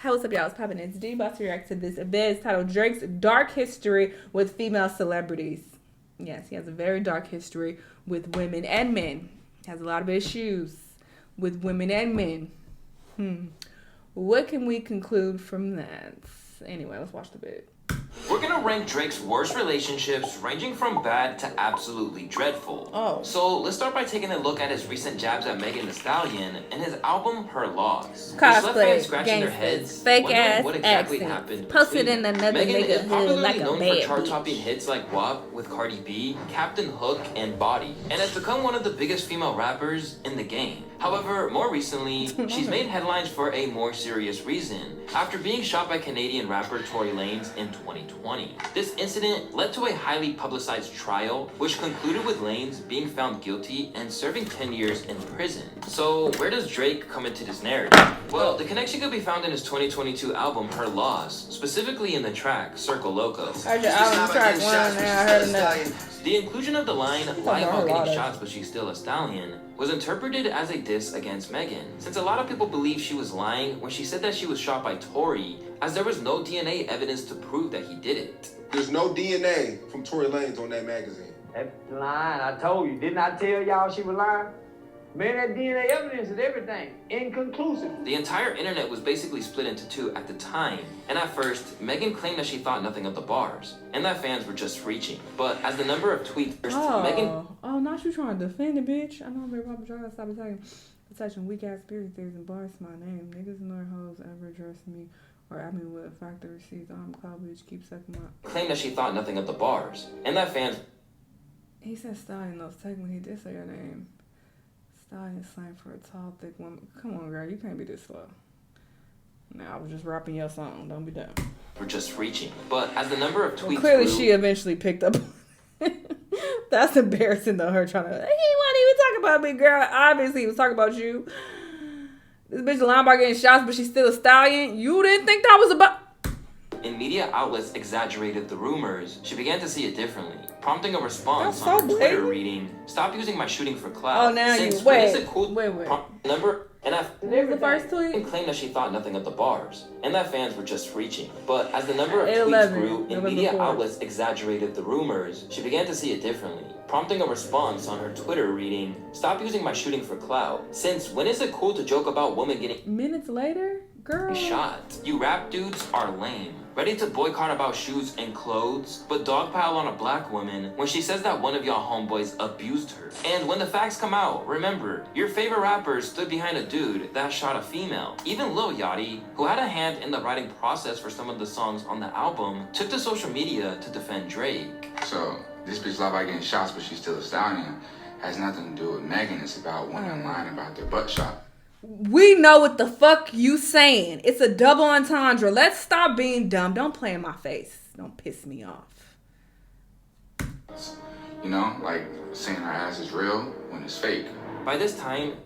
Hey, what's up, y'all? It's poppin'. It's D. About to react to this vid titled Drake's Dark History with Female Celebrities. Yes, he has a very dark history with women and men. He has a lot of issues with women and men. What can we conclude from that? Anyway, let's watch the vid. We're gonna rank Drake's worst relationships, ranging from bad to absolutely dreadful. So let's start by taking a look at his recent jabs at Megan Thee Stallion and his album Her Loss. Cosplay, scratching their heads, fake ass what exactly accents, happened. posted in another Megan is nigga popularly hood like a known bad for chart-topping bitch. hits like WAP with Cardi B, Captain Hook, and Body, and has become one of the biggest female rappers in the game. However, more recently, she's made headlines for a more serious reason, after being shot by Canadian rapper Tory Lanez in 2020. This incident led to a highly publicized trial, which concluded with Lanez being found guilty and serving 10 years in prison. So where does Drake come into this narrative? Well, the connection could be found in his 2022 album Her Loss, specifically in the track Circle Loco. Heard your album track one, and I heard enough. The inclusion of the line, lying about getting shots but she's still a stallion, was interpreted as a diss against Megan, since a lot of people believe she was lying when she said that she was shot by Tory, as there was no DNA evidence to prove that he did it. There's no DNA from Tory Lanez on that magazine. That's lying. I told you. Didn't I tell y'all she was lying? Man, that DNA evidence is everything. Inconclusive. The entire internet was basically split into two at the time, and at first, Megan claimed that she thought nothing of the bars, and that fans were just reaching. But as the number of tweets, Megan... Oh, not you trying to defend it, bitch. I know I'm very popular. Trying to stop attaching weak-ass spirit theories and bars to my name. Niggas nor hoes ever address me. Or I mean, with a factor receipts, I'm cloud bitch, keep sucking my... Claimed that she thought nothing of the bars, and that fans... He said Stallion, though. Technically, he did say your name. Stallion is slang for a tall, thick woman. Come on, girl, you can't be this slow. Now, I was just rapping your song. Don't be dumb. We're just reaching. But as the number of tweets clearly grew, she eventually picked up. That's embarrassing, though, her trying to... He wasn't even talking about me, girl. Obviously, he was talking about you. This bitch lying about getting shots, but she's still a stallion. You didn't think that was about... And media outlets exaggerated the rumors. She began to see it differently, prompting a response That's on so her Twitter blatant. reading, "Stop using my shooting for clout." Oh, now Since you... when is Wait. it cool Wait. number and What was the first tweet? claimed that she thought nothing of the bars, and that fans were just reaching. But as the number of 8/11, tweets grew and November media 4th. outlets exaggerated the rumors, she began to see it differently, prompting a response on her Twitter reading, "Stop using my shooting for clout. Since when is it cool to joke about women getting Minutes later? Girl. shot? You rap dudes are lame. Ready to boycott about shoes and clothes, but dogpile on a black woman when she says that one of y'all homeboys abused her. And when the facts come out, remember, your favorite rapper stood behind a dude that shot a female. Even Lil Yachty, who had a hand in the writing process for some of the songs on the album, took to social media to defend Drake." So, this bitch lie about getting shots, but she's still a stallion. Has nothing to do with Megan. It's about women lying about their butt shot. We know what the fuck you saying. It's a double entendre. Let's stop being dumb. Don't play in my face. Don't piss me off. You know, like saying her ass is real when it's fake. By this time,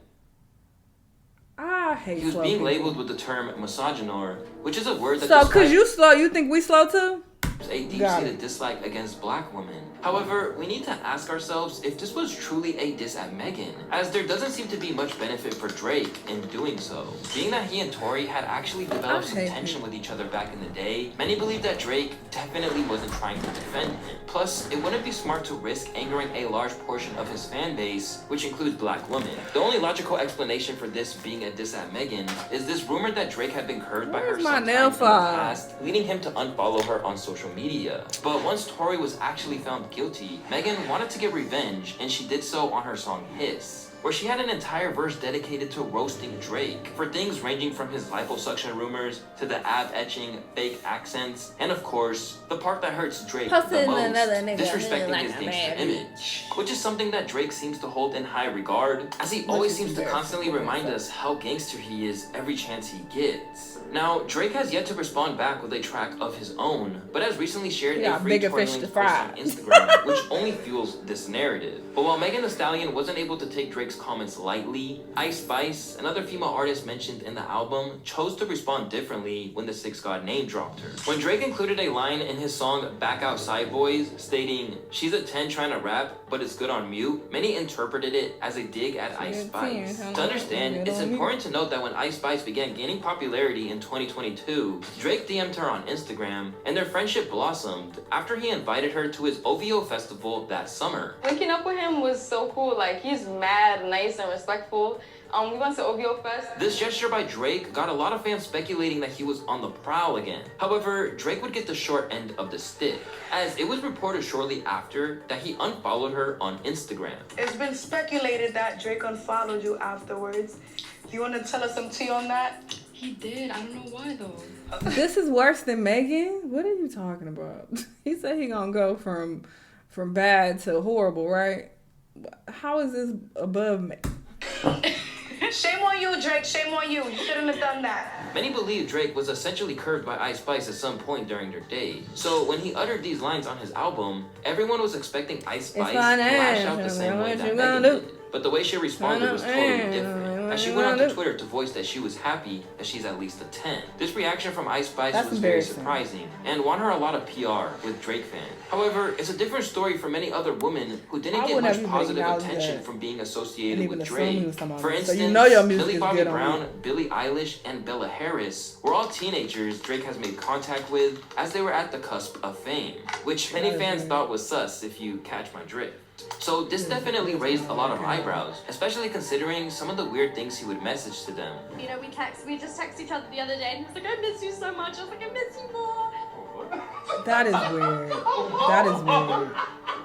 I hate he was slow being people. labeled with the term misogynor, which is a word that So, cause describes you slow, you think we slow too? a deep-seated dislike against black women. However, we need to ask ourselves if this was truly a diss at Megan, as there doesn't seem to be much benefit for Drake in doing so. Being that he and Tory had actually developed some tension with each other back in the day, many believe that Drake definitely wasn't trying to defend him. Plus, it wouldn't be smart to risk angering a large portion of his fan base, which includes black women. The only logical explanation for this being a diss at Megan is this rumor that Drake had been curved by her Where's my sometime nail in the file? past, leading him to unfollow her on social media. But once Tory was actually found guilty, Megan wanted to get revenge, and she did so on her song Hiss, where she had an entire verse dedicated to roasting Drake for things ranging from his liposuction rumors to the ab etching, fake accents, and of course, the part that hurts Drake the Posting most, another nigga disrespecting like his a gangster bad image, which is something that Drake seems to hold in high regard, as he always seems to constantly remind us how gangster he is every chance he gets. Now, Drake has yet to respond back with a track of his own, but has recently shared a free bigger Tory fish to Lanez post fry. on Instagram, which only fuels this narrative. But while Megan Thee Stallion wasn't able to take Drake's Drake's comments lightly, Ice Spice, another female artist mentioned in the album, chose to respond differently when the Six God name dropped her. When Drake included a line in his song Back Outside Boys stating, "She's a 10 trying to rap, but it's good on mute," many interpreted it as a dig at Ice Spice. To understand, it's important to note that when Ice Spice began gaining popularity in 2022, Drake DM'd her on Instagram, and their friendship blossomed after he invited her to his OVO festival that summer. Linking up with him was so cool. Like, he's mad nice and respectful. We went to OVO Fest. This gesture by Drake got a lot of fans speculating that he was on the prowl again. However, Drake would get the short end of the stick, as it was reported shortly after that he unfollowed her on Instagram. It's been speculated that Drake unfollowed you afterwards. Do you want to tell us some tea on that? He did. I don't know why, though. This is worse than Megan? What are you talking about? He said he gonna go from bad to horrible, right? How is this above me? Shame on you, Drake. Shame on you. You shouldn't have done that. Many believe Drake was essentially curved by Ice Spice at some point during their date. So when he uttered these lines on his album, everyone was expecting Ice Spice to lash out the same way that Megan did. But the way she responded was totally different, as she went onto Twitter to voice that she was happy that she's at least a 10. This reaction from Ice Spice was very surprising and won her a lot of PR with Drake fans. However, it's a different story for many other women who didn't get much positive attention from being associated with Drake. For instance, Millie Bobby Brown, Billie Eilish, and Bella Harris were all teenagers Drake has made contact with as they were at the cusp of fame, which many fans thought was sus, if you catch my drift. So this definitely raised a lot of eyebrows, especially considering some of the weird things he would message to them. You know, we just texted each other the other day, and he was like, "I miss you so much." I was like, "I miss you more." That is weird. That is weird.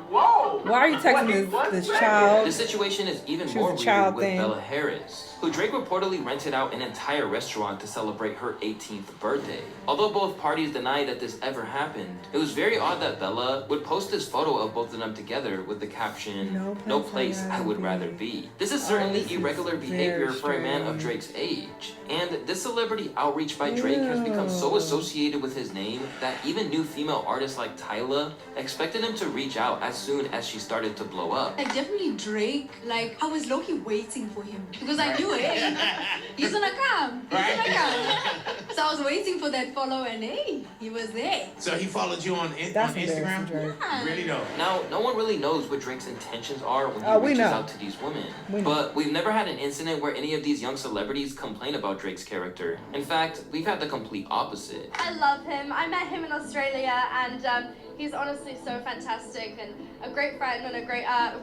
Why are you texting this child? The situation is even more weird with Bella Harris, who Drake reportedly rented out an entire restaurant to celebrate her 18th birthday. Although both parties deny that this ever happened, it was very odd that Bella would post this photo of both of them together with the caption, "No place I would rather be." This is certainly irregular behavior for a man of Drake's age. And this celebrity outreach by Drake has become so associated with his name that even new female artists like Tyla expected him to reach out as soon as she started to blow up. Like, definitely Drake, like, I was low-key waiting for him because I knew it. He's gonna come. He's gonna come. So I was waiting for that follow, and hey, he was there. So he followed you on Instagram? Yeah. Really though? Now, no one really knows what Drake's intentions are when he reaches out to these women. But we've never had an incident where any of these young celebrities complain about Drake's character. In fact, we've had the complete opposite. I love him. I met him in Australia, and he's honestly so fantastic and a great friend and a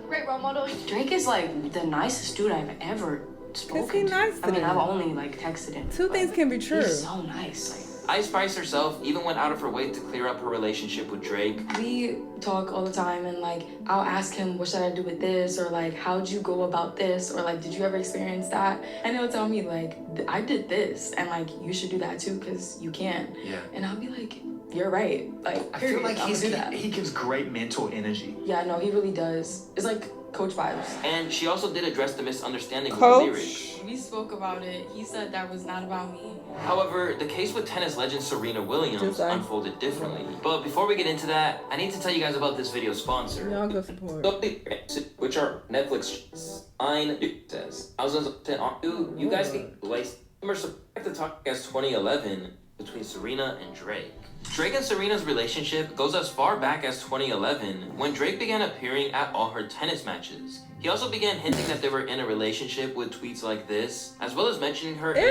great role model. Drake is like the nicest dude I've ever spoken to. I mean, I've only like texted him. Two things can be true. He's so nice. Like, Ice Spice herself even went out of her way to clear up her relationship with Drake. we talk all the time, and like I'll ask him, what should I do with this, or like how'd you go about this, or like did you ever experience that? And he'll tell me like I did this, and like you should do that too because you can. Yeah. And I'll be like, you're right. Like I feel like he gives great mental energy. Yeah, no, he really does. It's like Coach vibes. And she also did address the misunderstanding with the lyrics. We spoke about it. He said that was not about me. However, the case with tennis legend Serena Williams unfolded differently. But before we get into that, I need to tell you guys about this video's sponsor. Y'all go support. Which are Netflix says. I was on you guys can to talk as 2011 between Serena and Drake. Drake and Serena's relationship goes as far back as 2011 when Drake began appearing at all her tennis matches. He also began hinting that they were in a relationship with tweets like this, as well as mentioning her in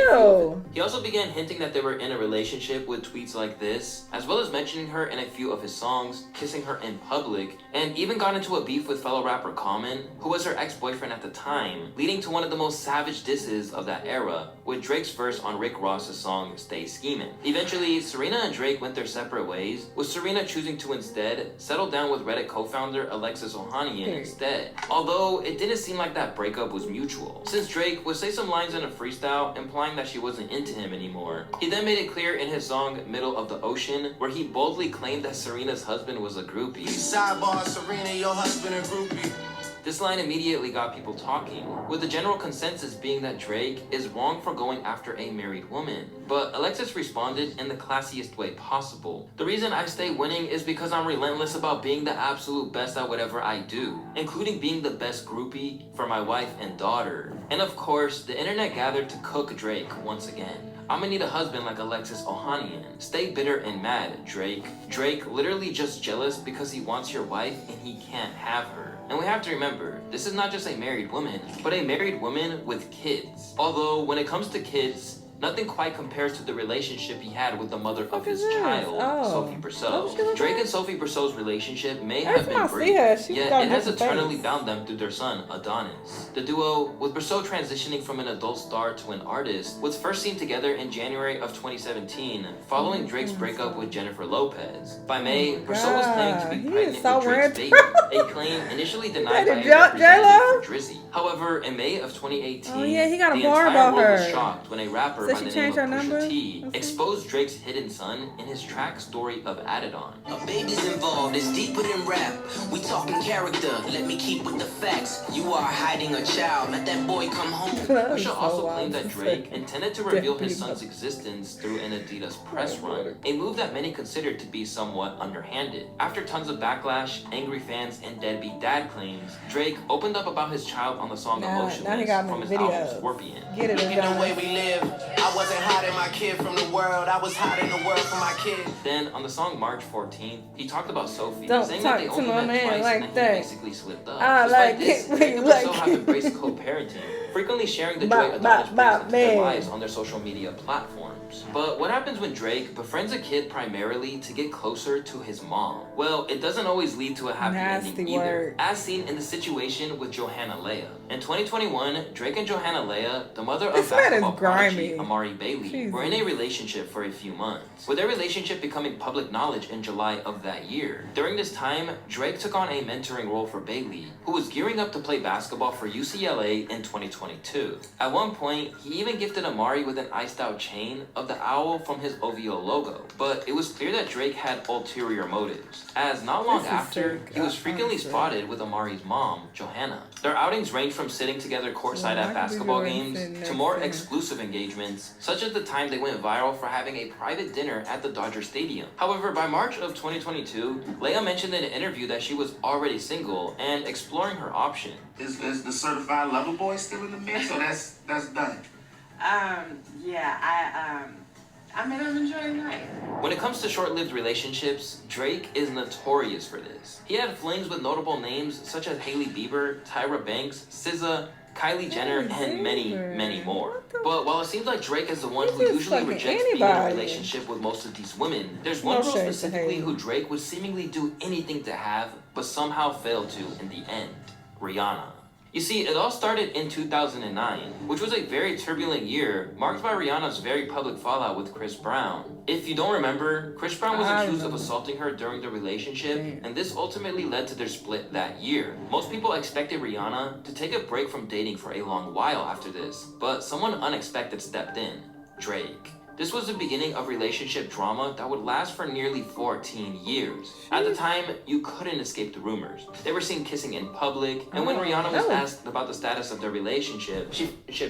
a few of his songs, kissing her in public, and even got into a beef with fellow rapper Common, who was her ex-boyfriend at the time, leading to one of the most savage disses of that era, with Drake's verse on Rick Ross's song Stay Schemin'. Eventually, Serena and Drake went their separate ways, with Serena choosing to instead settle down with Reddit co-founder Alexis Ohanian instead. Although it didn't seem like that breakup was mutual, since Drake would say some lines in a freestyle implying that she wasn't into him anymore. He then made it clear in his song Middle of the Ocean, where he boldly claimed that Serena's husband was a groupie. Sidebar, Serena, your husband a groupie. This line immediately got people talking, with the general consensus being that Drake is wrong for going after a married woman. But Alexis responded in the classiest way possible. The reason I stay winning is because I'm relentless about being the absolute best at whatever I do, including being the best groupie for my wife and daughter. And of course, the internet gathered to cook Drake once again. I'ma need a husband like Alexis Ohanian. Stay bitter and mad, Drake. Drake literally just jealous because he wants your wife and he can't have her. And we have to remember, this is not just a married woman, but a married woman with kids. Although, when it comes to kids, nothing quite compares to the relationship he had with the mother of his child, Sophie Brussaux. Drake and Sophie Brussaux's relationship may have been brief, yet it has eternally bound them through their son, Adonis. The duo, with Brussaux transitioning from an adult star to an artist, was first seen together in January of 2017, following Drake's breakup with Jennifer Lopez. By May, Brussaux was claiming to be pregnant with Drake's baby, a claim initially denied by a representative for Drizzy. However, in May of 2018, the entire world was shocked when a rapper by the name of Pusha T exposed Drake's hidden son in his track Story of Adidon. A baby's involved, it's deeper than rap. We talking character, let me keep with the facts. You are hiding a child, let that boy come home. Pusha also claimed that Drake intended to reveal his son's existence through an Adidas press run, a move that many considered to be somewhat underhanded. After tons of backlash, angry fans, and deadbeat dad claims, Drake opened up about his child on the song Emotionless from his album Scorpion. Look at the way we live. I wasn't hiding my kid from the world, I was hiding the world from my kid. Then, on the song March 14th, he talked about Sophie, saying that they only met twice and he basically slipped up. Despite this, Drake and Brussaux have embraced co-parenting, frequently sharing the joy Adonis brings into their lives on their social media platforms. But what happens when Drake befriends a kid primarily to get closer to his mom? Well, it doesn't always lead to a happy ending either, as seen in the situation with Johanna Leia. In 2021, Drake and Johanna Leia, the mother of basketball prodigy Amari Bailey, were in a relationship for a few months, with their relationship becoming public knowledge in July of that year. During this time, Drake took on a mentoring role for Bailey, who was gearing up to play basketball for UCLA in 2022. At one point, he even gifted Amari with an iced out chain of the owl from his OVO logo, but it was clear that Drake had ulterior motives, as not long after, he was frequently spotted with Amari's mom, Johanna. Their outings ranged from sitting together courtside at basketball games to more exclusive engagements, such as the time they went viral for having a private dinner at the Dodger Stadium. However, by March of 2022, Leia mentioned in an interview that she was already single and exploring her option. Is the certified lover boy still in the mix, or that's done? I'm enjoying life. When it comes to short-lived relationships, Drake is notorious for this. He had flings with notable names such as Hailey Bieber, Tyra Banks, SZA, Kylie Jenner, and many, many more. But while it seems like Drake is the one who usually rejects being in a relationship with most of these women, there's one girl specifically who Drake would seemingly do anything to have, but somehow failed to in the end. Rihanna. You see, it all started in 2009, which was a very turbulent year, marked by Rihanna's very public fallout with Chris Brown. If you don't remember, Chris Brown was accused of assaulting her during the relationship, and this ultimately led to their split that year. Most people expected Rihanna to take a break from dating for a long while after this, but someone unexpected stepped in: Drake. This was the beginning of relationship drama that would last for nearly 14 years. At the time, you couldn't escape the rumors. They were seen kissing in public, and when Rihanna was asked about the status of their relationship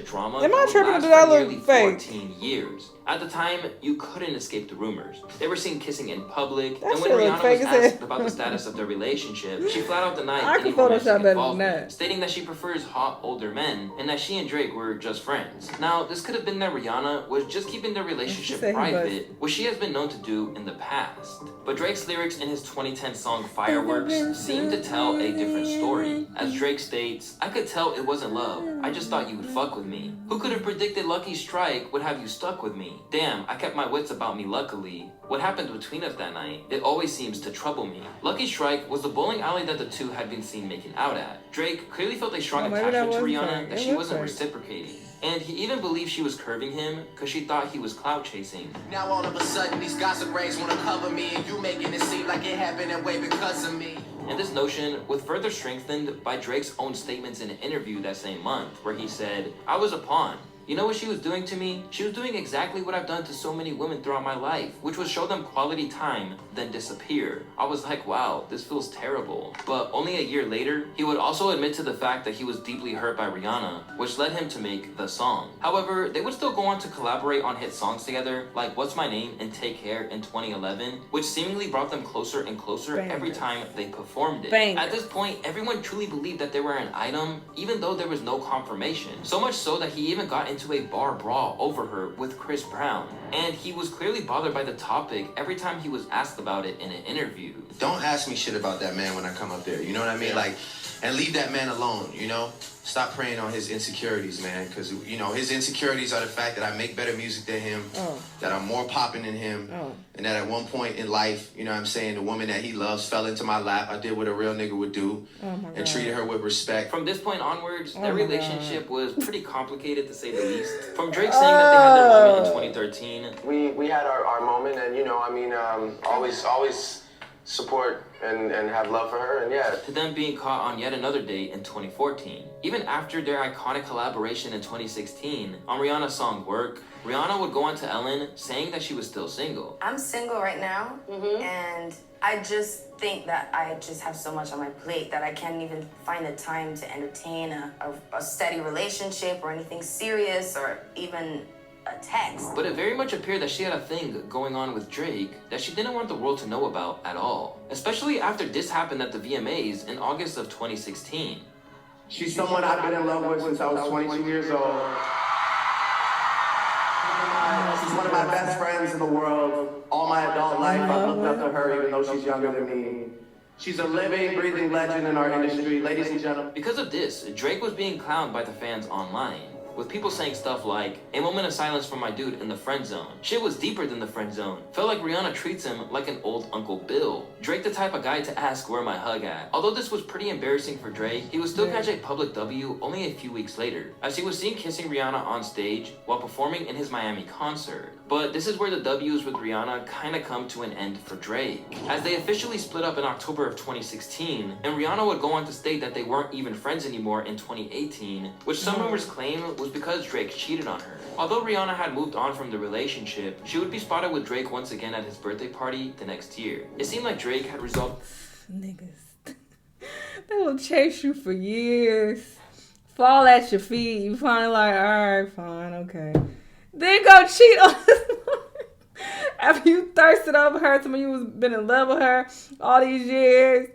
drama that would last for nearly 14 years. At the time, you couldn't escape the rumors. They were seen kissing in public, and when Rihanna was asked about the status of their relationship, she flat out denied any romantic involvement, stating that she prefers hot older men and that she and Drake were just friends. Now, this could have been that Rihanna was just keeping their relationship private, which she has been known to do in the past. But Drake's lyrics in his 2010 song Fireworks seem to tell a different story. As Drake states, "I could tell it wasn't love, I just thought you would fuck with me. Who could have predicted Lucky Strike would have you stuck with me? Damn, I kept my wits about me luckily. What happened between us that night? It always seems to trouble me." Lucky Strike was the bowling alley that the two had been seen making out at. Drake clearly felt a strong attachment to Rihanna that she wasn't reciprocating. And he even believed she was curving him because she thought he was clout chasing. Now all of a sudden these gossip rings wanna cover me, and you making it seem like it happened that way because of me. And this notion was further strengthened by Drake's own statements in an interview that same month, where he said, "I was a pawn. You know what she was doing to me? She was doing exactly what I've done to so many women throughout my life, which was show them quality time, then disappear. I was like, wow, this feels terrible. But only a year later, he would also admit to the fact that he was deeply hurt by Rihanna, which led him to make the song. However, they would still go on to collaborate on hit songs together, like What's My Name and Take Care in 2011, which seemingly brought them closer and closer every time they performed it. At this point, everyone truly believed that they were an item, even though there was no confirmation. So much so that he even got into a bar brawl over her with Chris Brown. And he was clearly bothered by the topic every time he was asked about it in an interview. Don't ask me shit about that man when I come up there, you know what I mean? Like, and leave that man alone, you know? Stop preying on his insecurities, man, because, you know, his insecurities are the fact that I make better music than him, that I'm more popping than him, and that at one point in life, you know what I'm saying, the woman that he loves fell into my lap. I did what a real nigga would do and treated her with respect. From this point onwards, their relationship was pretty complicated, to say the least. From Drake saying that they had their moment in 2013. We had our moment, and, you know, I mean, always support and have love for her, and yeah. To them being caught on yet another date in 2014. Even after their iconic collaboration in 2016 on Rihanna's song Work, Rihanna would go on to Ellen saying that she was still single. I'm single right now, and I just think that I just have so much on my plate that I can't even find the time to entertain a steady relationship or anything serious or even a text. But it very much appeared that she had a thing going on with Drake that she didn't want the world to know about at all. Especially after this happened at the VMAs in August of 2016. She's someone I've been in love with since I was 22 years old. She's one of my best friends in the world. All my adult life, I've looked up to her even though she's younger than me. She's a living, breathing legend in our industry, ladies and gentlemen. Because of this, Drake was being clowned by the fans online, with people saying stuff like, a moment of silence for my dude in the friend zone. Shit was deeper than the friend zone. Felt like Rihanna treats him like an old Uncle Bill. Drake the type of guy to ask where my hug at. Although this was pretty embarrassing for Drake, he would still catch a public W only a few weeks later, as he was seen kissing Rihanna on stage while performing in his Miami concert. But this is where the W's with Rihanna kinda come to an end for Drake, as they officially split up in October of 2016, and Rihanna would go on to state that they weren't even friends anymore in 2018, which some rumors claim was because Drake cheated on her. Although Rihanna had moved on from the relationship, she would be spotted with Drake once again at his birthday party the next year. It seemed like Drake had resolved... Niggas. They will chase you for years. Fall at your feet. You finally like, alright, fine, okay. Then go cheat on this woman. After you thirsted over her, somebody you was been in love with her all these years.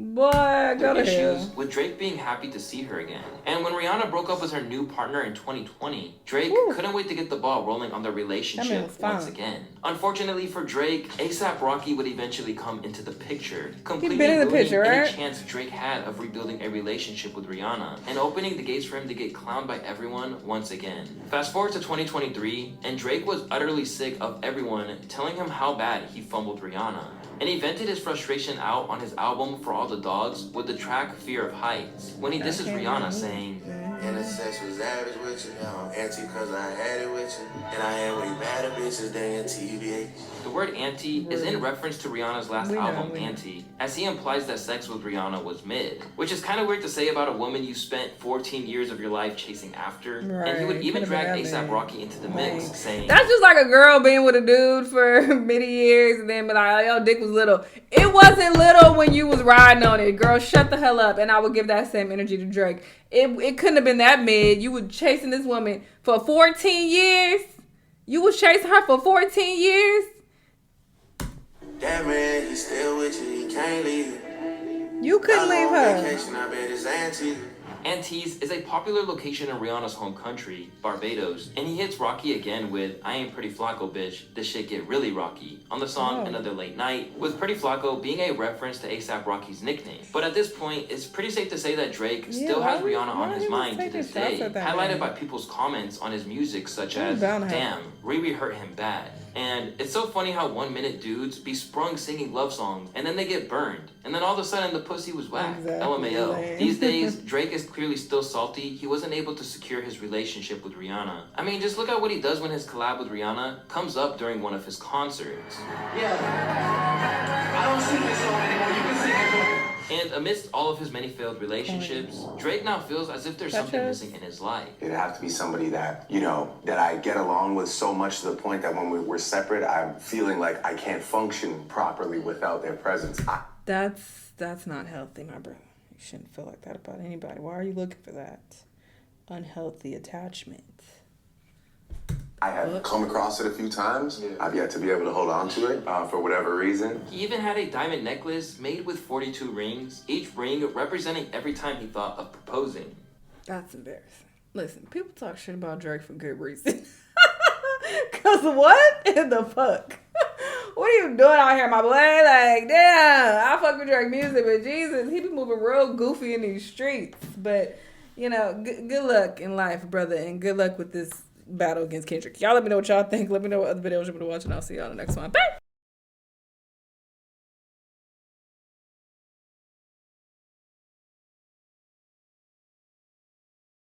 Boy, go to hell. With Drake being happy to see her again. And when Rihanna broke up with her new partner in 2020, Drake couldn't wait to get the ball rolling on their relationship once again. Unfortunately for Drake, A$AP Rocky would eventually come into the picture, completely ruining any chance Drake had of rebuilding a relationship with Rihanna and opening the gates for him to get clowned by everyone once again. Fast forward to 2023, and Drake was utterly sick of everyone telling him how bad he fumbled Rihanna. And he vented his frustration out on his album For All the Dogs with the track Fear of Heights, when he disses Rihanna saying, And the sex was average with you, now I'm anti cause I had it with you. And I had way better bitches than your TBH. The word anti is in reference to Rihanna's last album, Anti, as he implies that sex with Rihanna was mid, which is kind of weird to say about a woman you spent 14 years of your life chasing after. And he would even drag A$AP Rocky into the mix, saying, that's just like a girl being with a dude for many years and then be like, oh, your dick was little. It wasn't little when you was riding on it. Girl, shut the hell up. And I would give that same energy to Drake. It couldn't have been that mid. You were chasing this woman for 14 years. You was chasing her for 14 years. That man, he's still with you. He can't leave. You couldn't leave her. Vacation, I bet it's Auntie. Antilles is a popular location in Rihanna's home country, Barbados, and he hits Rocky again with I Ain't Pretty Flacco Bitch, this shit get really rocky, on the song Another Late Night, with Pretty Flacco being a reference to A$AP Rocky's nickname. But at this point, it's pretty safe to say that Drake still has Rihanna on his mind to this day, highlighted by people's comments on his music such as, damn, Riri hurt him bad. And it's so funny how 1 minute dudes be sprung singing love songs and then they get burned. And then all of a sudden the pussy was whack. LMAO. These days, Drake is clearly still salty. He wasn't able to secure his relationship with Rihanna. I mean, just look at what he does when his collab with Rihanna comes up during one of his concerts. Yeah. I don't sing this song anymore. You can sing it. And amidst all of his many failed relationships, Drake now feels as if there's something missing in his life. It'd have to be somebody that, you know, that I get along with so much to the point that when we're separate, I'm feeling like I can't function properly without their presence. That's not healthy, my brother. You shouldn't feel like that about anybody. Why are you looking for that unhealthy attachment? I have come across it a few times. I've yet to be able to hold on to it for whatever reason. He even had a diamond necklace made with 42 rings, each ring representing every time he thought of proposing. That's embarrassing. Listen, people talk shit about Drake for good reason. Cause what in the fuck? What are you doing out here, my boy? Like, damn, I fuck with Drake music, but Jesus, he be moving real goofy in these streets. But, you know, good luck in life, brother, and good luck with this battle against Kendrick. Y'all let me know what y'all think. Let me know what other videos you want to watch, and I'll see y'all in the next one. Bye!